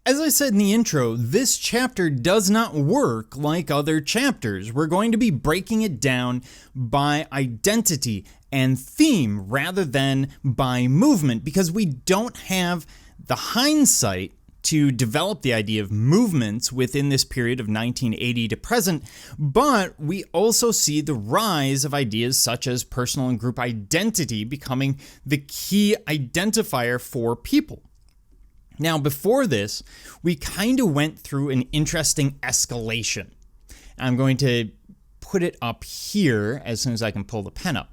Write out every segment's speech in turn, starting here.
As I said in the intro, this chapter does not work like other chapters. We're going to be breaking it down by identity and theme rather than by movement, because we don't have the hindsight to develop the idea of movements within this period of 1980 to present, but we also see the rise of ideas such as personal and group identity becoming the key identifier for people. Now, before this, we kind of went through an interesting escalation. I'm going to put it up here as soon as I can pull the pen up.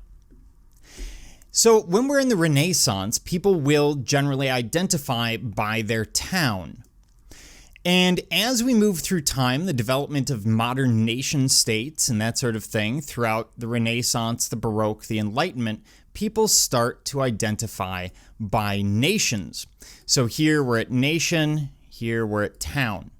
So when we're in the Renaissance, people will generally identify by their town. And as we move through time, the development of modern nation states and that sort of thing throughout the Renaissance, the Baroque, the Enlightenment, people start to identify by nations. So here we're at nation, here we're at town.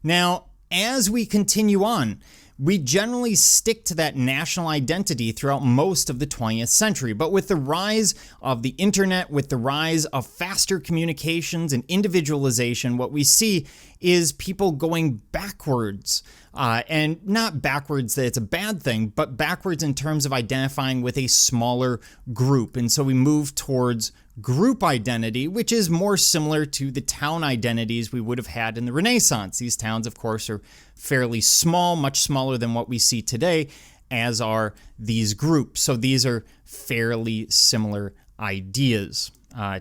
Now, as we continue on, we generally stick to that national identity throughout most of the 20th century. But with the rise of the internet, with the rise of faster communications and individualization, what we see is people going backwards. And not backwards that it's a bad thing, but backwards in terms of identifying with a smaller group. And so we move towards group identity, which is more similar to the town identities we would have had in the Renaissance. These towns, of course, are fairly small, much smaller than what we see today, as are these groups. So these are fairly similar ideas,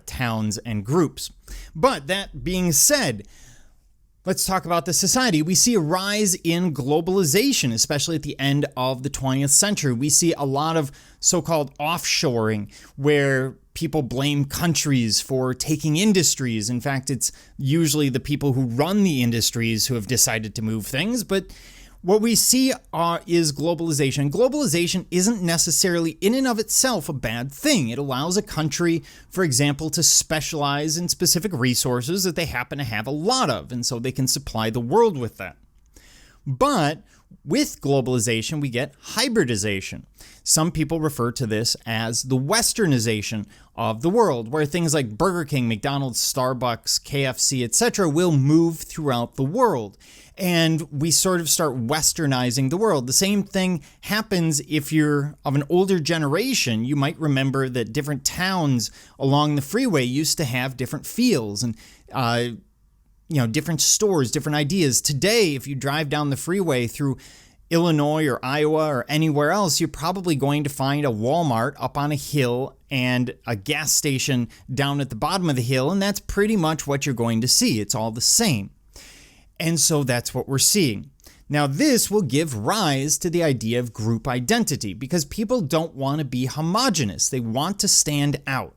towns and groups. But that being said, let's talk about the society. We see a rise in globalization, especially at the end of the 20th century. We see a lot of so-called offshoring, where people blame countries for taking industries. In fact, it's usually the people who run the industries who have decided to move things. But what we see is globalization. Globalization isn't necessarily in and of itself a bad thing. It allows a country, for example, to specialize in specific resources that they happen to have a lot of, and so they can supply the world with that. But with globalization, we get hybridization. Some people refer to this as the westernization of the world, where things like Burger King, McDonald's, Starbucks, KFC, etc. will move throughout the world. And we sort of start westernizing the world. The same thing happens if you're of an older generation. You might remember that different towns along the freeway used to have different feels and different stores, different ideas. Today, if you drive down the freeway through Illinois or Iowa or anywhere else, you're probably going to find a Walmart up on a hill and a gas station down at the bottom of the hill, and that's pretty much what you're going to see. It's all the same. And so that's what we're seeing. Now, this will give rise to the idea of group identity, because people don't want to be homogenous. They want to stand out.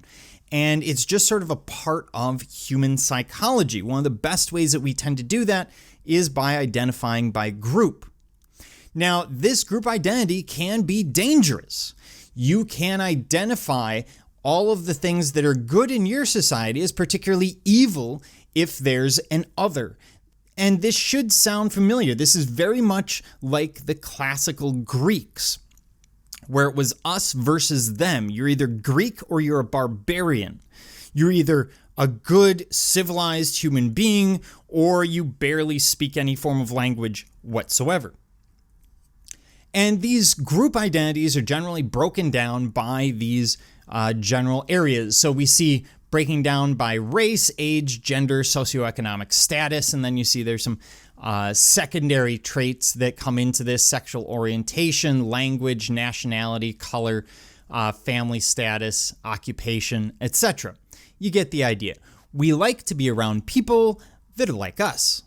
And it's just sort of a part of human psychology. One of the best ways that we tend to do that is by identifying by group. Now, this group identity can be dangerous. You can identify all of the things that are good in your society as particularly evil if there's an other. And this should sound familiar. This is very much like the classical Greeks, where it was us versus them. You're either Greek or you're a barbarian. You're either a good, civilized human being, or you barely speak any form of language whatsoever. And these group identities are generally broken down by these general areas. So we see breaking down by race, age, gender, socioeconomic status, and then you see there's some secondary traits that come into this: sexual orientation, language, nationality, color, family status, occupation, etc. You get the idea. We like to be around people that are like us.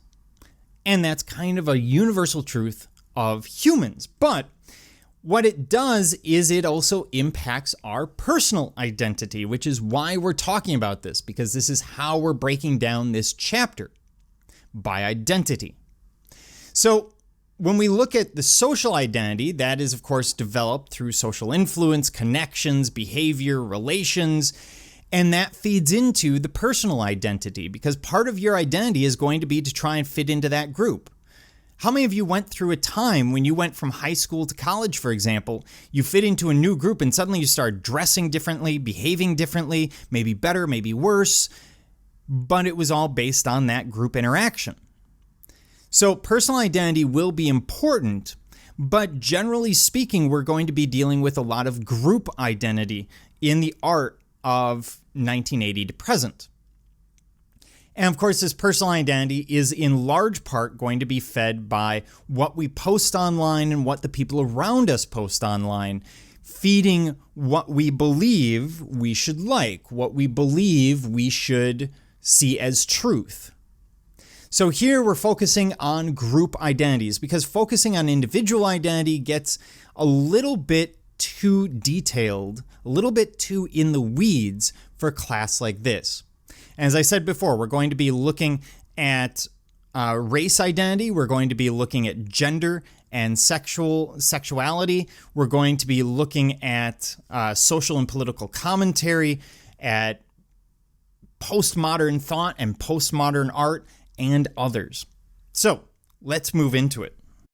And that's kind of a universal truth of humans. But what it does is it also impacts our personal identity, which is why we're talking about this, because this is how we're breaking down this chapter, by identity. So when we look at the social identity, that is, of course, developed through social influence, connections, behavior, relations, and that feeds into the personal identity, because part of your identity is going to be to try and fit into that group. How many of you went through a time when you went from high school to college, for example, you fit into a new group and suddenly you start dressing differently, behaving differently, maybe better, maybe worse, but it was all based on that group interaction. So personal identity will be important, but generally speaking, we're going to be dealing with a lot of group identity in the art of 1980 to present. And of course, this personal identity is in large part going to be fed by what we post online and what the people around us post online, feeding what we believe we should like, what we believe we should see as truth. So here we're focusing on group identities because focusing on individual identity gets a little bit too detailed, a little bit too in the weeds for a class like this. As I said before, we're going to be looking at race identity. We're going to be looking at gender and sexuality. We're going to be looking at social and political commentary, at postmodern thought and postmodern art, and others. So let's move into it.